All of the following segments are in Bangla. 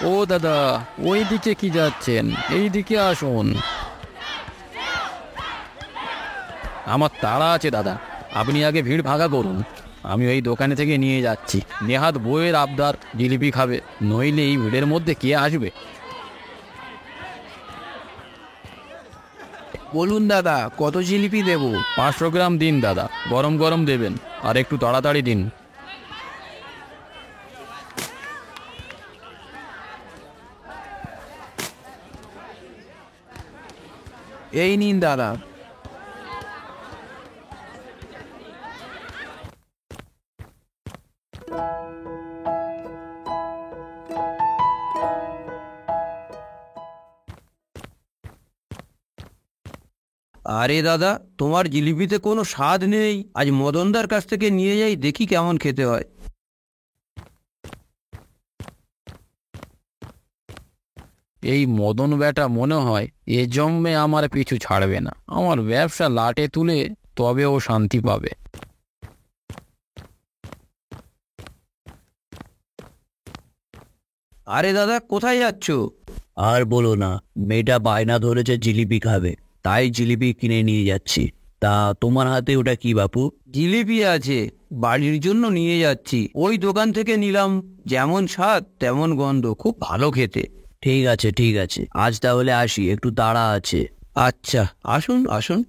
ও দাদা, ওই দিকে কি যাচ্ছেন? এই দিকে আসুন। আমার তাড়া আছে দাদা, আপনি আগে ভিড় ভাগা করুন। আমি ওই দোকানে থেকে নিয়ে যাচ্ছি। নেহাত বইয়ের আবদার জিলিপি খাবে, নইলে এই ভিড়ের মধ্যে কে আসবে? বলুন দাদা, কত জিলিপি দেব? 500 গ্রাম দিন দাদা, গরম গরম দেবেন, আর একটু তাড়াতাড়ি দিন। এই নিন দাদা। আরে দাদা, তোমার জিলিপিতে কোনো স্বাদ নেই। আজ মদনদার কাছ থেকে নিয়ে যাই, দেখি কেমন খেতে হয়। এই মদন বেটা মনে হয় এ জন্মে আমার পিছু ছাড়বে না। আমার ব্যবসা লাটে তুলে তবে ও শান্তি পাবে। আরে দাদা, কোথায় যাচ্ছ? আর বলো না, মেয়েটা বায়না ধরেছে জিলিপি খাবে, তাই জিলিপি কিনে নিয়ে যাচ্ছি। তা তোমার হাতে ওটা কি বাপু? জিলিপি আছে, বাড়ির জন্য নিয়ে যাচ্ছি। ওই দোকান থেকে নিলাম, যেমন স্বাদ তেমন গন্ধ, খুব ভালো খেতে। ঠিক আছে ঠিক আছে, আজ তাহলে আসি, একটু তাড়া আছে। আচ্ছা, আসুন আসুন।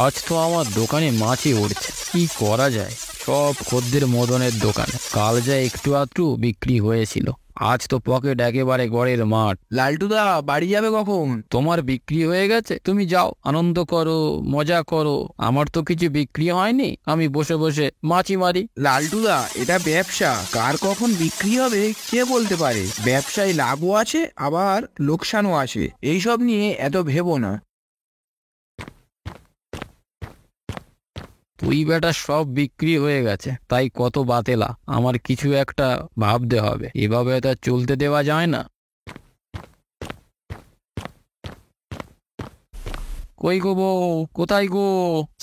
আজ তো আমার দোকানে মাছি উঠছে, কি করা যায়? সব খদ্দের মদনের দোকানে। কাল যা একটু আধটু বিক্রি হয়েছিল, আজ তো পকেট একেবারে গড়ের মাঠ। লালটুদা, বাড়ি যাবে কখন? তোমার বিক্রি হয়ে গেছে, তুমি যাও, আনন্দ করো, মজা করো। আমার তো কিছু বিক্রি হয়নি, আমি বসে বসে মাছি মারি। লালটুদা, এটা ব্যবসা, কার কখন বিক্রি হবে কে বলতে পারে? ব্যবসায় লাভও আছে, আবার লোকসানও আছে। এইসব নিয়ে এত ভেবো না। তুই বেটা সব বিক্রি হয়ে গেছে, তাই কত বাতেলা। আমার কিছু একটা ভাবতে হবে, এভাবে তো আর চলতে দেওয়া যায় না। কই গো বউ, কোথায় গো?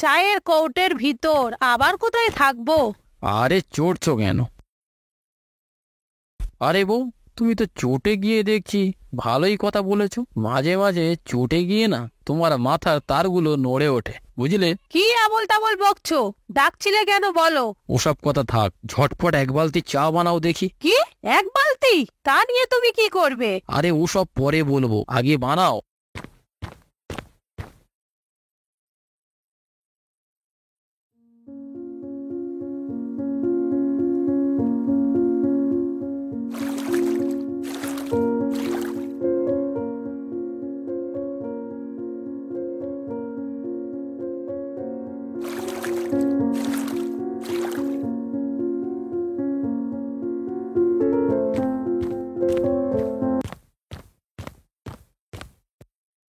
চায়ের কৌটের ভিতর, আবার কোথায় থাকবো? আরে চড়ছো কেন? আরে বউ, তুমি তো চটে গিয়ে দেখছি ভালোই কথা বলেছো। মাঝে মাঝে চটে গিয়ে না তোমার মাথার তারগুলো নড়ে ওঠে, বুঝলে? কি আবল তাবল বকছো? ডাকছিলে কেন বলো? ওসব কথা থাক, ঝটপট এক বালতি চা বানাও দেখি। কি? এক বালতি? তা নিয়ে তুমি কি করবে? আরে ওসব পরে বলবো, আগে বানাও।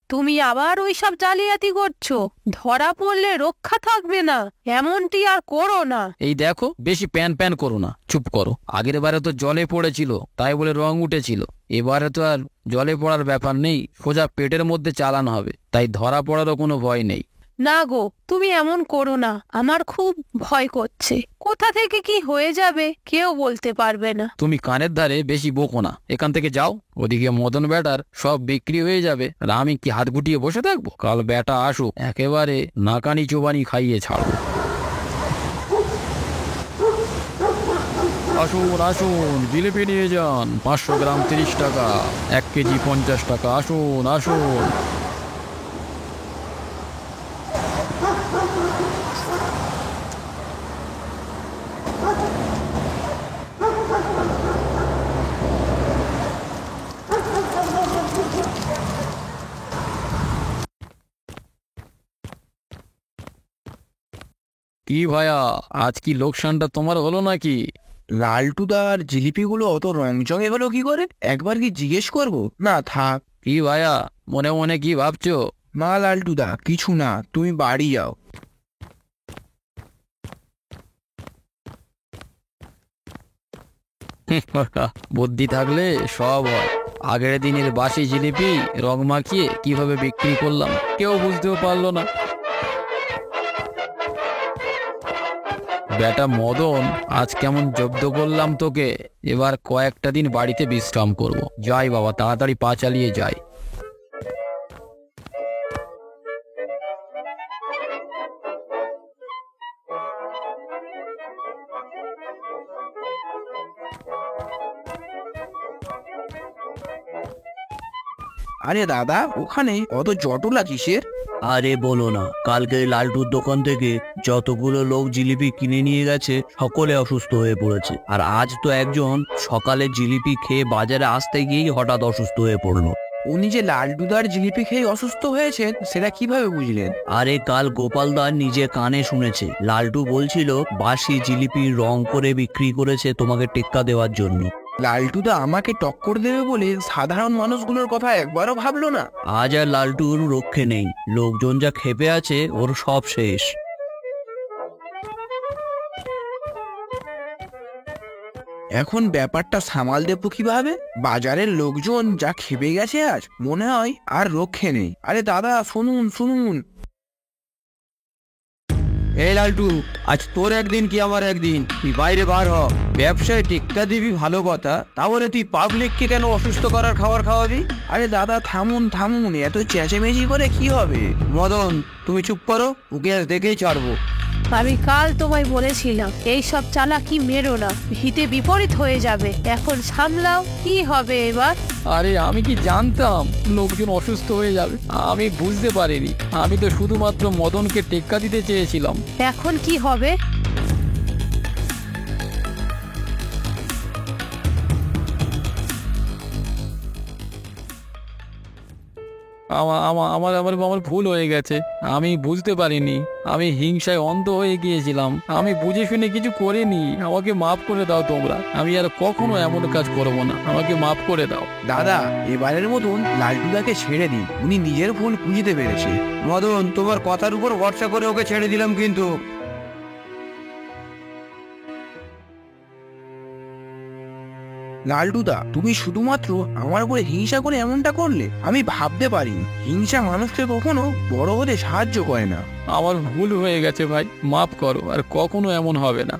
তুমি আবার ওই সব জালিয়াতি করছো? ধরা পড়লে রক্ষা থাকবে না, এমনটি আর করো না। এই দেখো, বেশি প্যান প্যান করো না, চুপ করো। আগের বারে তো জলে পড়েছিল, তাই বলে রং উঠেছিল। এবারে তো আর জলে পড়ার ব্যাপার নেই, সোজা পেটের মধ্যে চালান হবে, তাই ধরা পড়ারও কোনো ভয় নেই। না গো, তুমি এমন করো না, আমার খুব ভয় করছে। কোথা থেকে কি হয়ে যাবে কেউ বলতে পারবে না। তুমি কানের ধারে বেশি বকো না, এখান থেকে যাও। ওদিকে মদন বেটার সব বিক্রি হয়ে যাবে, আর আমি কি হাত গুটিয়ে বসে থাকবো? কাল বেটা আসুক, একেবারে নাকানি চোবানি খাইয়ে ছাড়বো। আসুন আসুন, জিলিপি নিয়ে যান, 500 গ্রাম 30 টাকা, 1 কেজি 50 টাকা। আসুন আসুন। কি ভাইয়া, আজ কি লোকসানটা তোমার হলো নাকি? লালটুদার জিলিপিগুলো অত রংচঙে হলো কি করে? একবার কি জিজ্ঞেস করবো? না থাক। কি ভাইয়া, মনে মনে কি ভাবছো? না লালটুদা, কিছু না, তুমি বাড়ি যাও। বুদ্ধি থাকলে সব হয়। আগের দিনের বাসি জিলিপি রং মাখিয়ে কিভাবে বিক্রি করলাম, কেউ বুঝতেও পারলো না। বেটা মদন, আজ কেমন জব্দ করলাম তোকে। এবার কয়েকটা দিন বাড়িতে বিশ্রাম করব। যাই বাবা, তাড়াতাড়ি পা চালিয়ে যাই। আরে দাদা, ওখানে অত জটলা কিসের? আরে বলো না, কালকে লালটুর দোকান থেকে যতগুলো লোক জিলিপি কিনে নিয়ে গেছে সকলে অসুস্থ হয়ে পড়েছে। আর আজ তো একজন সকালে জিলিপি খেয়ে বাজারে আসতে গিয়েই হঠাৎ অসুস্থ হয়ে পড়লো। উনি যে লালটুদার জিলিপি খেয়ে অসুস্থ হয়েছেন সেটা কিভাবে বুঝলেন? আরে কাল গোপালদার নিজে কানে শুনেছে, লালটু বলছিল বাসি জিলিপির রং করে বিক্রি করেছে তোমাকে টেক্কা দেওয়ার জন্য। লালটুদা আমাকে টক্কর দেবে বলে সাধারণ মানুষগুলোর কথা একবারও ভাবলো না। আজ আর লালটুর রক্ষে নেই, লোকজন যা খেপে আছে ওর সব শেষ। এখন ব্যাপারটা সামাল দেবো কিভাবে? বাজারের লোকজন যা খেপে গেছে আজ, মনে হয় আর রক্ষে নেই। আরে দাদা, শুনুন শুনুন। এই লালটু, আজ তোর একদিন কি আমার একদিন, তুই বাইরে বার হ। ব্যবসায় টেক্কা দিবি ভালো কথা, তাহলে তুই পাবলিককে কেন অসুস্থ করার খাবার খাওয়াবি? আরে দাদা থামুন থামুন, এত চেঁচেমেচি করে কি হবে? মদন, তুমি চুপ করো, ওকে আজ দেখেই ছাড়বো। আমি কাল তোমায় বলেছিলাম এই সব চালাকি মেরো না, হিতে বিপরীত হয়ে যাবে। এখন সামলাও, কি হবে এবার? আরে আমি কি জানতাম লোকজন অসুস্থ হয়ে যাবে? আমি বুঝতে পারিনি। আমি তো শুধুমাত্র মদনকে টেক্কা দিতে চেয়েছিলাম। এখন কি হবে? আমার ভুল হয়ে গেছে। আমি বুঝতে পারিনি। আমি হিংসায় অন্ধ হয়ে গিয়েছিলাম। আমি বুঝে শুনে কিছু করিনি। আমাকে মাফ করে দাও তোমরা। আমি আর কখনো এমন কাজ করব না। আমাকে মাফ করে দাও। দাদা, এবারের মতন লালটুদাকে ছেড়ে দিন, উনি নিজের ভুল বুঝতে পেরেছে। মদন, তোমার কথার উপর ভরসা করে ওকে ছেড়ে দিলাম, কিন্তু লালটুদা, তুমি শুধুমাত্র আমার উপরে হিংসা করে এমনটা করলে? আমি ভাবতে পারি হিংসা মানুষকে কখনো বড় হতে সাহায্য করে না। আমার ভুল হয়ে গেছে ভাই, মাফ করো। আর কখনো এমন হবে না।